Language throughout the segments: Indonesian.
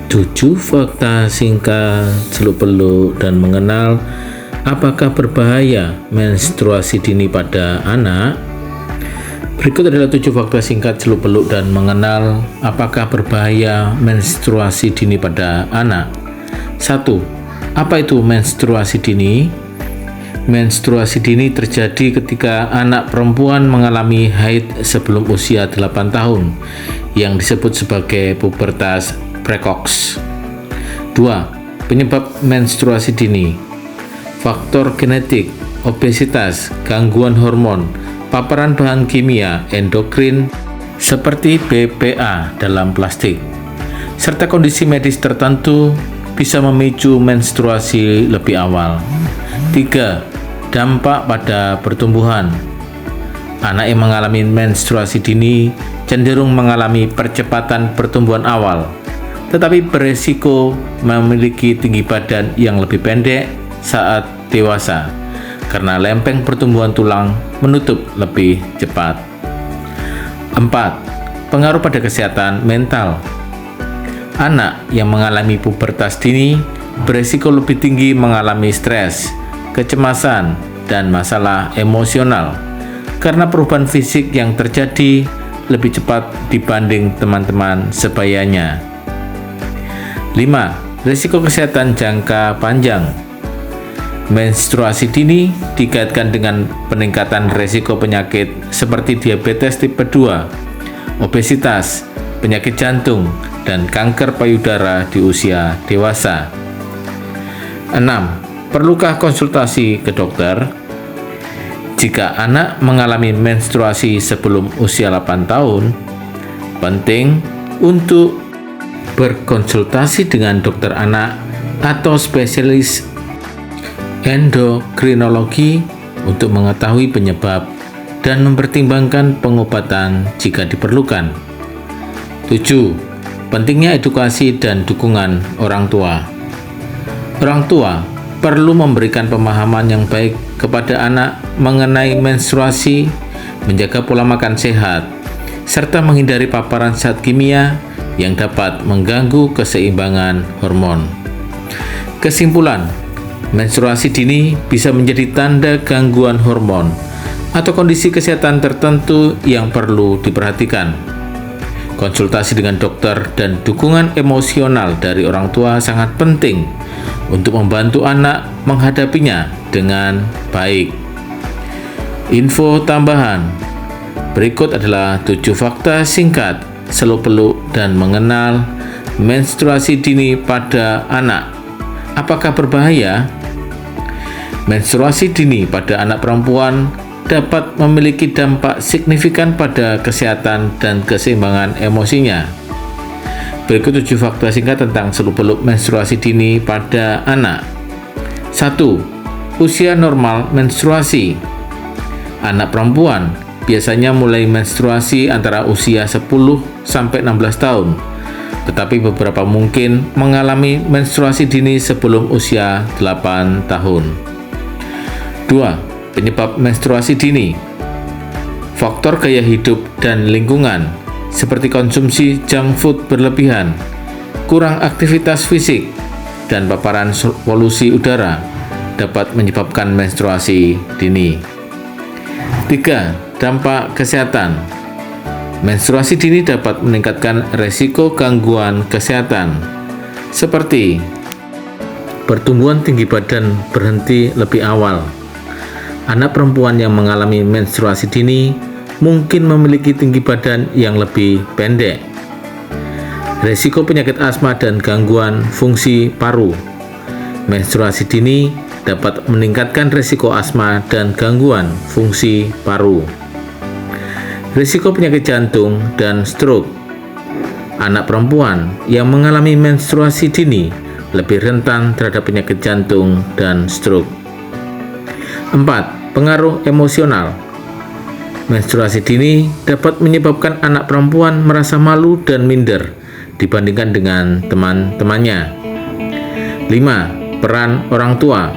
7 fakta singkat seluk-beluk dan mengenal apakah berbahaya menstruasi dini pada anak. Berikut adalah 7 fakta singkat seluk-beluk dan mengenal apakah berbahaya menstruasi dini pada anak. 1. Apa itu menstruasi dini? Menstruasi dini terjadi ketika anak perempuan mengalami haid sebelum usia 8 tahun yang disebut sebagai pubertas precox. 2. Penyebab menstruasi dini: faktor genetik, obesitas, gangguan hormon, paparan bahan kimia endokrin seperti BPA dalam plastik, serta kondisi medis tertentu bisa memicu menstruasi lebih awal. 3. Dampak pada pertumbuhan. Anak yang mengalami menstruasi dini cenderung mengalami percepatan pertumbuhan awal, tetapi beresiko memiliki tinggi badan yang lebih pendek saat dewasa karena lempeng pertumbuhan tulang menutup lebih cepat. 4. Pengaruh pada kesehatan mental. Anak yang mengalami pubertas dini beresiko lebih tinggi mengalami stres, kecemasan, dan masalah emosional karena perubahan fisik yang terjadi lebih cepat dibanding teman-teman sebayanya. 5. Risiko kesehatan jangka panjang. Menstruasi dini dikaitkan dengan peningkatan risiko penyakit seperti diabetes tipe 2, obesitas, penyakit jantung, dan kanker payudara di usia dewasa. 6. Perlukah konsultasi ke dokter? Jika anak mengalami menstruasi sebelum usia 8 tahun, penting untuk berkonsultasi dengan dokter anak atau spesialis endokrinologi untuk mengetahui penyebab dan mempertimbangkan pengobatan jika diperlukan. 7. Pentingnya edukasi dan dukungan orang tua. Orang tua perlu memberikan pemahaman yang baik kepada anak mengenai menstruasi, menjaga pola makan sehat, serta menghindari paparan zat kimia yang dapat mengganggu keseimbangan hormon. Kesimpulan, menstruasi dini bisa menjadi tanda gangguan hormon atau kondisi kesehatan tertentu yang perlu diperhatikan. Konsultasi dengan dokter dan dukungan emosional dari orang tua sangat penting untuk membantu anak menghadapinya dengan baik. Info tambahan: berikut adalah 7 fakta singkat seluk-beluk dan mengenal menstruasi dini pada anak. Apakah berbahaya? Menstruasi dini pada anak perempuan dapat memiliki dampak signifikan pada kesehatan dan keseimbangan emosinya. Berikut 7 fakta singkat tentang seluk-beluk menstruasi dini pada anak. 1. Usia normal menstruasi. Anak perempuan biasanya mulai menstruasi antara usia 10 sampai 16 tahun, tetapi beberapa mungkin mengalami menstruasi dini sebelum usia 8 tahun. 2. Penyebab menstruasi dini. Faktor gaya hidup dan lingkungan, seperti konsumsi junk food berlebihan, kurang aktivitas fisik, dan paparan polusi udara dapat menyebabkan menstruasi dini. 3. Dampak kesehatan. Menstruasi dini dapat meningkatkan resiko gangguan kesehatan, seperti pertumbuhan tinggi badan berhenti lebih awal. Anak perempuan yang mengalami menstruasi dini mungkin memiliki tinggi badan yang lebih pendek. Risiko penyakit asma dan gangguan fungsi paru. Menstruasi dini dapat meningkatkan risiko asma dan gangguan fungsi paru. Risiko penyakit jantung dan stroke. Anak perempuan yang mengalami menstruasi dini lebih rentan terhadap penyakit jantung dan stroke. 4. Pengaruh emosional. Menstruasi dini dapat menyebabkan anak perempuan merasa malu dan minder dibandingkan dengan teman-temannya. 5. Peran orang tua.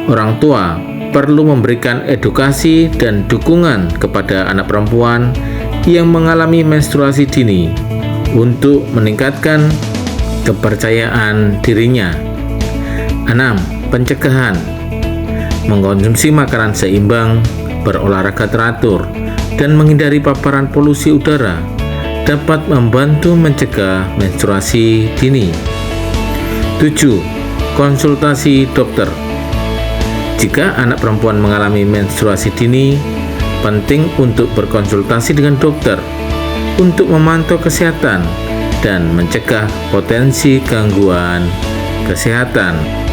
Orang tua perlu memberikan edukasi dan dukungan kepada anak perempuan yang mengalami menstruasi dini untuk meningkatkan kepercayaan dirinya. 6. Pencegahan. Mengkonsumsi makanan seimbang, berolahraga teratur, dan menghindari paparan polusi udara dapat membantu mencegah menstruasi dini. 7. Konsultasi dokter. Jika anak perempuan mengalami menstruasi dini, penting untuk berkonsultasi dengan dokter untuk memantau kesehatan dan mencegah potensi gangguan kesehatan.